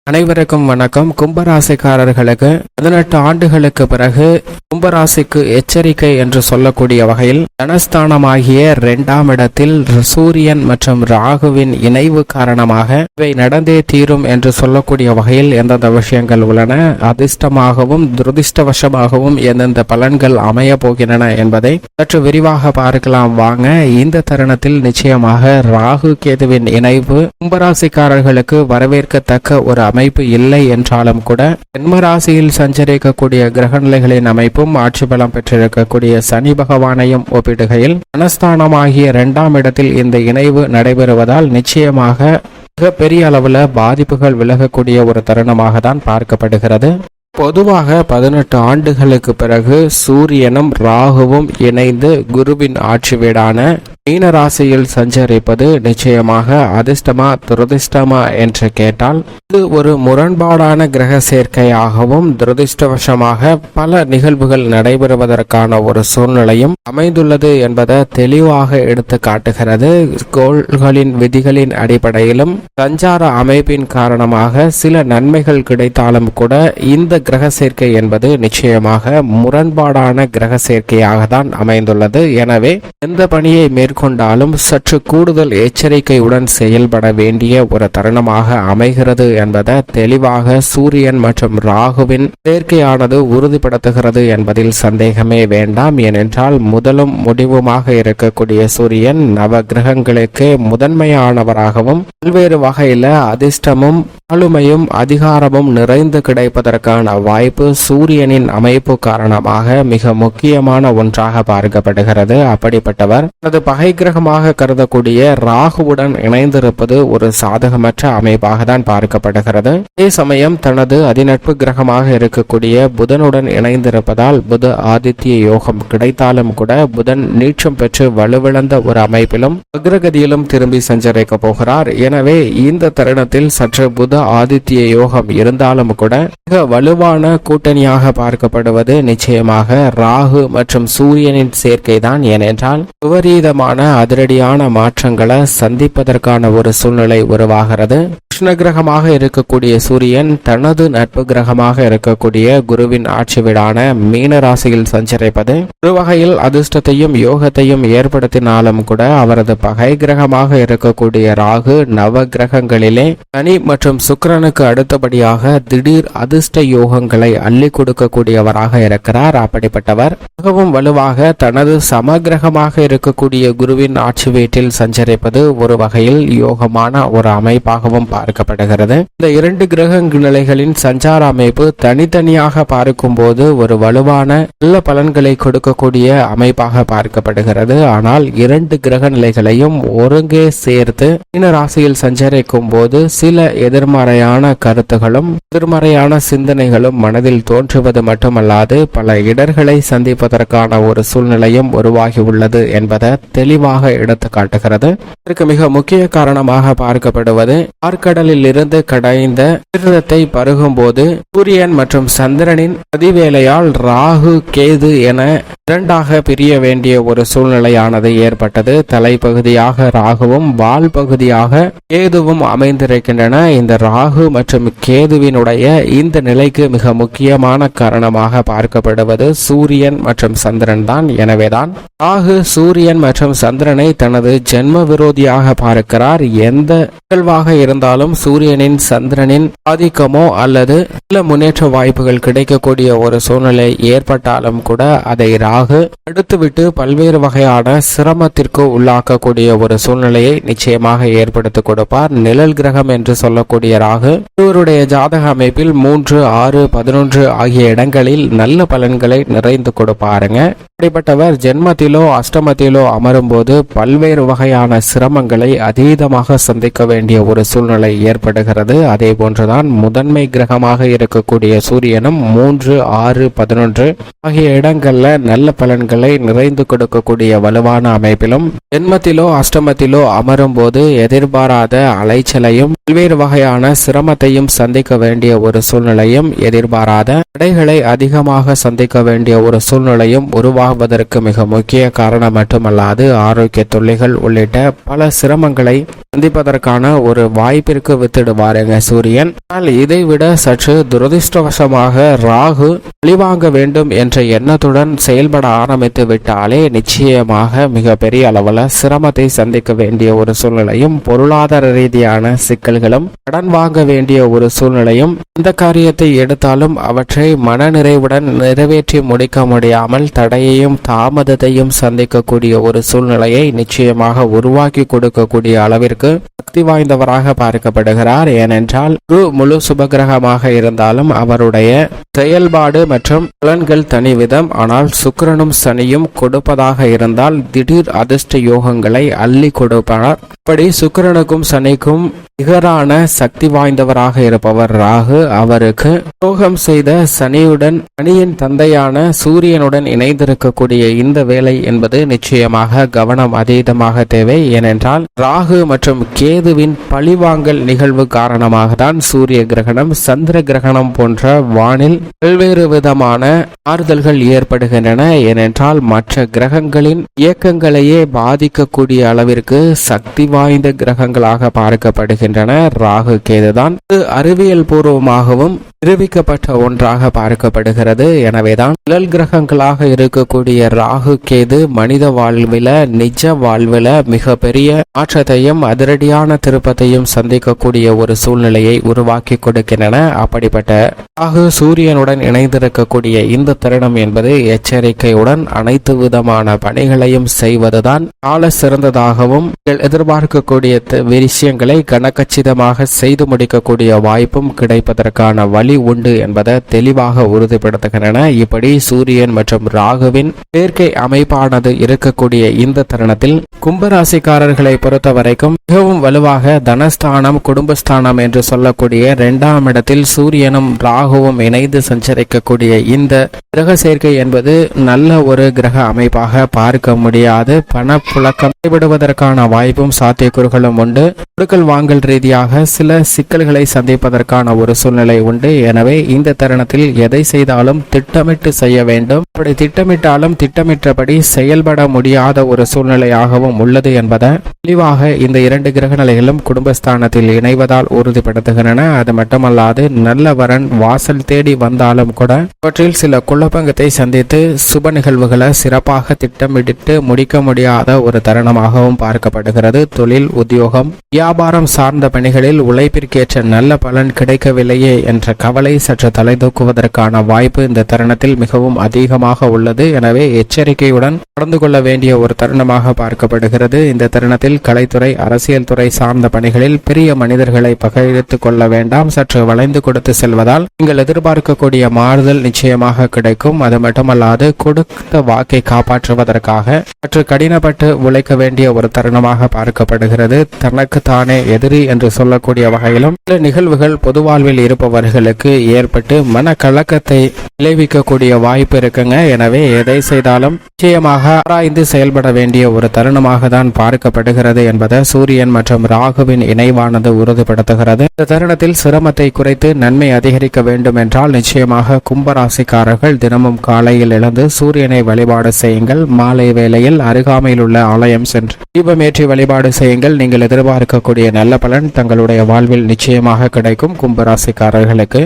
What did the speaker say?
அனைவருக்கும் வணக்கம். கும்பராசிக்காரர்களுக்கு 18 ஆண்டுகளுக்கு பிறகு கும்பராசிக்கு எச்சரிக்கை என்று சொல்லக்கூடிய வகையில் தனஸ்தானமாகிய 2ஆம் இடத்தில் சூரியன் மற்றும் ராகுவின் இணைவு காரணமாக இவை நடந்தே தீரும் என்று சொல்லக்கூடிய வகையில் எந்தெந்த விஷயங்கள் உள்ளன, அதிர்ஷ்டமாகவும் துரதிர்ஷ்டவசமாகவும் எந்தெந்த பலன்கள் அமைய போகின்றன என்பதை சற்று விரிவாக பார்க்கலாம். வாங்க. இந்த தருணத்தில் நிச்சயமாக ராகு கேதுவின் இணைவு கும்பராசிக்காரர்களுக்கு வரவேற்கத்தக்க ஒரு அமைப்பு இல்லை என்றாலும் கூட ஜென்ம ராசியில் சஞ்சரிக்கக்கூடிய கிரகநிலைகளின் அமைப்பும் ஆட்சி பலம் பெற்றிருக்கக்கூடிய சனி பகவானையும் ஒப்பிடுகையில் தனஸ்தானமாகிய 2ஆம் இடத்தில் இந்த இணைவு நடைபெறுவதால் நிச்சயமாக மிக பெரிய அளவுல பாதிப்புகள் விலகக்கூடிய ஒரு தருணமாக தான் பார்க்கப்படுகிறது. பொதுவாக 18 ஆண்டுகளுக்கு பிறகு சூரியனும் ராகுவும் இணைந்து குருவின் ஆட்சி வீடான மீன ராசியில் சஞ்சரிப்பது நிச்சயமாக அதிர்ஷ்டமா துரதிர்ஷ்டமா என்று கேட்டால் இது ஒரு முரண்பாடான கிரக சேர்க்கையாகவும் துரதிர்ஷ்டவசமாக பல நிகழ்வுகள் நடைபெறுவதற்கான ஒரு சூழ்நிலையும் அமைந்துள்ளது என்பதை தெளிவாக எடுத்து காட்டுகிறது. கோள்களின் விதிகளின் அடிப்படையிலும் சஞ்சார அமைப்பின் காரணமாக சில நன்மைகள் கிடைத்தாலும் கூட இந்த கிரக சேர்க்கை என்பது நிச்சயமாக முரண்பாடான கிரக சேர்க்கையாக தான் அமைந்துள்ளது. எனவே எந்த பணியை கொண்டாலும் சற்று கூடுதல் எச்சரிக்கையுடன் செயல்பட வேண்டிய ஒரு தருணமாக அமைகிறது என்பதை தெளிவாக சூரியன் மற்றும் ராகுவின் சேர்க்கையானது உறுதிப்படுத்துகிறது என்பதில் சந்தேகமே வேண்டாம். ஏனென்றால் முதலும் முடிவுமாக இருக்கக்கூடிய சூரியன் நவ கிரகங்களுக்கு முதன்மையானவராகவும் பல்வேறு வகையில அதிர்ஷ்டமும் ஆளுமையும் அதிகாரமும் நிறைந்து கிடைப்பதற்கான வாய்ப்பு சூரியனின் அமைப்பு காரணமாக மிக முக்கியமான ஒன்றாக பார்க்கப்படுகிறது. அப்படிப்பட்டவர் தனது பகை கிரகமாக கருதக்கூடிய ராகுவுடன் இணைந்திருப்பது ஒரு சாதகமற்ற அமைப்பாக தான் பார்க்கப்படுகிறது. அதே சமயம் தனது அதிநட்பு கிரகமாக இருக்கக்கூடிய புதனுடன் இணைந்திருப்பதால் புத ஆதித்ய யோகம் கிடைத்தாலும் கூட புதன் நீட்சம் பெற்று வலுவிழந்த ஒரு அமைப்பிலும் அக்ரகதியிலும் திரும்பி சஞ்சரிக்க போகிறார். எனவே இந்த தருணத்தில் சற்று புத ஆதித்ய யோகம் இருந்தாலும் கூட மிக வலுவான கூட்டணியாக பார்க்கப்படுவது நிச்சயமாக ராகு மற்றும் சூரியனின் சேர்க்கை தான். ஏனென்றால் விபரீதமான அதிரடியான மாற்றங்களை சந்திப்பதற்கான ஒரு சூழ்நிலை உருவாகிறது. கிருஷ்ண கிரகமாக இருக்கக்கூடிய சூரியன் தனது நட்பு கிரகமாக இருக்கக்கூடிய குருவின் ஆட்சி வீடான மீன ராசியில் சஞ்சரிப்பது ஒரு வகையில் அதிர்ஷ்டத்தையும் யோகத்தையும் ஏற்படுத்தினாலும் கூட அவரது பகை கிரகமாக இருக்கக்கூடிய ராகு நவ கிரகங்களிலே சனி மற்றும் சுக்கிரனுக்கு அடுத்தபடியாக திடீர் அதிர்ஷ்ட யோகங்களை அள்ளி கொடுக்கக்கூடியவராக இருக்கிறார். அப்படிப்பட்டவர் மிகவும் வலுவாக தனது சமகிரகமாக இருக்கக்கூடிய குருவின் ஆட்சி வீட்டில் சஞ்சரிப்பது ஒரு வகையில் யோகமான ஒரு அமைப்பாகவும் பார்க்கப்படுகிறது. இந்த 2 கிரக நிலைகளின் சஞ்சார அமைப்பு தனித்தனியாக பார்க்கும் போது ஒரு வலுவான நல்ல பலன்களை கொடுக்கக்கூடிய அமைப்பாக பார்க்கப்படுகிறது. ஆனால் 2 கிரக நிலைகளையும் ஒருங்கே சேர்த்து மீன ராசியில் சஞ்சரிக்கும் போது சில எதிர்மறையான கருத்துகளும் எதிர்மறையான சிந்தனைகளும் மனதில் தோன்றுவது மட்டுமல்லாது பல இடர்களை சந்திப்பதற்கான ஒரு சூழ்நிலையும் உருவாகி உள்ளது என்பதை தெளிவாக எடுத்து காட்டுகிறது. இதற்கு மிக முக்கிய காரணமாக பார்க்கப்படுவது ஆழ்கடலில் இருந்து கடைந்த தீர்த்தத்தை பருகும் போது சூரியன் மற்றும் சந்திரனின் அதிவேளையால் ராகு கேது என இரண்டாக பிரிய வேண்டிய ஒரு சூழ்நிலையானது ஏற்பட்டது. தலைப்பகுதியாக ராகுவும் வால் பகுதியாக கேதுவும் அமைந்திருக்கின்றன. இந்த ராகு மற்றும் கேதுவினுடைய இந்த நிலைக்கு மிக முக்கியமான காரணமாக பார்க்கப்படுவது சூரியன் மற்றும் சந்திரன் தான். எனவேதான் ராகு சூரியன் மற்றும் சந்திரனை தனது ஜென்ம விரோதியாக பார்க்கிறார். எந்த நிகழ்வாக இருந்தாலும் சூரியனின் சந்திரனின் ஆதிக்கமோ அல்லது சில முன்னேற்ற வாய்ப்புகள் கிடைக்கக்கூடிய ஒரு சூழ்நிலை ஏற்பட்டாலும் கூட அதை ராகு அடுத்துவிட்டு பல்வேறு வகையான சிரமத்திற்கு உள்ளாக்கக்கூடிய ஒரு சூழ்நிலையை நிச்சயமாக ஏற்படுத்தி கொடுப்பார். நிழல் கிரகம் என்று சொல்லக்கூடிய ராகு இவருடைய ஜாதக அமைப்பில் 3, 6, 11 ஆகிய இடங்களில் நல்ல பலன்களை நிறைந்து கொடுப்பாருங்க. அப்படிப்பட்டவர் ஜென்மத்திலோ அஷ்டமத்திலோ அமரும் போது பல்வேறு வகையான சிரமங்களை அதீதமாக சந்திக்க வேண்டிய ஒரு சூழ்நிலை ஏற்படுகிறது. அதே போன்றுதான் முதன்மை கிரகமாக இருக்கக்கூடிய சூரியனும் 3, 6, 11 ஆகிய இடங்கள்ல நல்ல பலன்களை நிறைந்து கொடுக்கக்கூடிய வலுவான அமைப்பிலும் ஜென்மத்திலோ அஷ்டமத்திலோ அமரும் போது எதிர்பாராத அலைச்சலையும் பல்வேறு வகையான சிரமத்தையும் சந்திக்க வேண்டிய ஒரு சூழ்நிலையும் எதிர்பாராத தடைகளை அதிகமாக சந்திக்க வேண்டிய ஒரு சூழ்நிலையும் உருவாக உருவாகுவதற்கு மிக முக்கிய காரணம் மட்டுமல்லாது ஆரோக்கிய தொல்லைகள் உள்ளிட்ட பல சிரமங்களை சந்திப்பதற்கான ஒரு வாய்ப்பிற்கு வித்திடுவாருங்க சூரியன். ஆனால் இதைவிட சற்று துரதிருஷ்டவசமாக ராகு பழிவாங்க வேண்டும் என்ற எண்ணத்துடன் செயல்பட ஆரம்பித்து விட்டாலே நிச்சயமாக மிக பெரிய அளவில் சிரமத்தை சந்திக்க வேண்டிய ஒரு சூழ்நிலையும், பொருளாதார ரீதியான சிக்கல்களும், கடன் வாங்க வேண்டிய ஒரு சூழ்நிலையும், இந்த காரியத்தை எடுத்தாலும் அவற்றை மனநிறைவுடன் நிறைவேற்றி முடிக்க முடியாமல் தடையையும் தாமதத்தையும் சந்திக்கக்கூடிய ஒரு சூழ்நிலையை நிச்சயமாக உருவாக்கி கொடுக்கக்கூடிய அளவிற்கு சக்தி வாய்ந்தவராக பார்க்கப்படுகிறார். ஏனென்றால் குரு முழு சுபகிரகமாக இருந்தாலும் அவருடைய செயல்பாடு மற்றும் பலன்கள் தனிவிதம். ஆனால் சுக்கிரனும் சனியும் கொடுப்பதாக இருந்தால் திடீர் அதிர்ஷ்ட யோகங்களை அள்ளி கொடுப்பார். அப்படி சுக்கிரனுக்கும் சனிக்கும் நிகரான சக்தி வாய்ந்தவராக இருப்பவர் ராகு. அவருக்கு துரோகம் செய்த சனியின் தந்தையான சூரியனுடன் இணைந்திருக்கக்கூடிய இந்த வேலை என்பது நிச்சயமாக கவனம் அதீதமாக தேவை. ஏனென்றால் ராகு மற்றும் கேதுவின் பழிவாங்கல் நிகழ்வு காரணமாக தான் சூரிய கிரகணம், சந்திர கிரகணம் போன்ற வானில் பல்வேறு விதமான மாறுதல்கள் ஏற்படுகின்றன. ஏனென்றால் மற்ற கிரகங்களின் இயக்கங்களையே பாதிக்கக்கூடிய அளவிற்கு சக்தி வாய்ந்த கிரகங்களாக பார்க்கப்படுகின்றன ராகு கேதுதான். இது அறிவியல் பூர்வமாகவும் நிரூபிக்கப்பட்ட ஒன்றாக பார்க்கப்படுகிறது. எனவேதான் நிழல் கிரகங்களாக இருக்கக்கூடிய ராகு கேது மனித வாழ்வில, நிஜ வாழ்வில மிக பெரிய மாற்றத்தையும் அதிரடியான திருப்பத்தையும் சந்திக்கக்கூடிய ஒரு சூழ்நிலையை உருவாக்கி கொடுக்கின்றன. அப்படிப்பட்ட ராகு சூரியனுடன் இணைந்திருக்கக்கூடிய இந்த தருணம் என்பது எச்சரிக்கையுடன் அனைத்து விதமான பணிகளையும் செய்வதுதான் கால சிறந்ததாகவும், எதிர்பார்க்கக்கூடிய விஷயங்களை கனக்கச்சிதமாக செய்து முடிக்கக்கூடிய வாய்ப்பும் கிடைப்பதற்கான வழி உண்டு என்பதை தெளிவாக உறுதிப்படுத்துகின்றன. இப்படி சூரியன் மற்றும் ராகுவின் சேர்க்கை அமைப்பானது இருக்கக்கூடிய இந்த தருணத்தில் கும்பராசிக்காரர்களை பொறுத்த வரைக்கும் மிகவும் வலுவாக தனஸ்தானம், குடும்பஸ்தானம் என்று சொல்லக்கூடிய 2ஆம் இடத்தில் சூரியனும் ராகுவும் இணைந்து சஞ்சரிக்கக்கூடிய இந்த கிரக சேர்க்கை என்பது நல்ல ஒரு கிரக அமைப்பாக பார்க்க முடியாது. பணப்புழக்கம் விடுவதற்கான வாய்ப்பும் சாத்தியக்கூறுகளும் உண்டு. கொடுக்கல் வாங்கல் ரீதியாக சில சிக்கல்களை சந்திப்பதற்கான ஒரு சூழ்நிலை உண்டு. எனவே இந்த தருணத்தில் எதை செய்தாலும் திட்டமிட்டு செய்ய வேண்டும். அப்படி திட்டமிட்டாலும் திட்டமிட்டபடி செயல்பட முடியாத ஒரு சூழ்நிலையாகவும் உள்ளது என்பதை தெளிவாக இந்த 2 கிரக நிலைகளும் குடும்பஸ்தானத்தில் இணைவதால் உறுதிப்படுத்துகின்றன. அது மட்டுமல்லாது நல்ல வரன் வாசல் தேடி வந்தாலும் கூட அவற்றில் சில குழப்பங்களை சந்தித்து சுப நிகழ்வுகளை சிறப்பாக திட்டமிட்டு முடிக்க முடியாத ஒரு தருணமாகவும் பார்க்கப்படுகிறது. தொழில், உத்தியோகம், வியாபாரம் சார்ந்த பணிகளில் உழைப்பிற்கேற்ற நல்ல பலன் கிடைக்கவில்லையே என்ற கவலை சற்று தலைதூக்குவதற்கான வாய்ப்பு இந்த தருணத்தில் மிகவும் அதிகமாக உள்ளது. எனவே எச்சரிக்கையுடன் நடந்து கொள்ள வேண்டிய ஒரு தருணமாக பார்க்கப்படுகிறது. இந்த தருணத்தில் கலைத்துறை, அரசியல் துறை சார்ந்த பணிகளில் பெரிய மனிதர்களை பகிர்ந்து கொள்ள வேண்டாம். சற்று வளைந்து கொடுத்து செல்வதால் நீங்கள் எதிர்பார்க்கக்கூடிய மாறுதல் நிச்சயமாக கிடைக்கும். அது மட்டுமல்லாது கொடுத்த வாக்கை காப்பாற்றுவதற்காக சற்று கடினப்பட்டு உழைக்க வேண்டிய ஒரு தருணமாக பார்க்கப்படுகிறது. தனக்கு தானே எதிரி என்று சொல்லக்கூடிய வகையிலும் சில நிகழ்வுகள் பொது வாழ்வில் இருப்பவர்களுக்கு ஏற்பட்டு மனக்கலக்கத்தை விளைவிக்கக்கூடிய வாய்ப்பு இருக்குங்க. எனவே எதை செய்தாலும் நிச்சயமாக ஆராய்ந்து செயல்பட வேண்டிய ஒரு தருணமாக தான் பார்க்கப்படுகிறது என்பதை சூரியன் மற்றும் ராகுவின் இணைவானது உறுதிப்படுத்துகிறது. இந்த தருணத்தில் சிரமத்தை குறைத்து நன்மை அதிகரிக்க வேண்டும் என்றால் நிச்சயமாக கும்பராசிக்காரர்கள் தினமும் காலையில் எழுந்து சூரியனை வழிபாடு செய்யுங்கள். மாலை வேளையில் அருகாமையில் உள்ள ஆலயம் சென்று தீபமேற்றி வழிபாடு செய்யுங்கள். நீங்கள் எதிர்பார்க்கக்கூடிய நல்ல பலன் தங்களுடைய வாழ்வில் நிச்சயமாக கிடைக்கும். கும்பராசிக்காரர்களுக்கு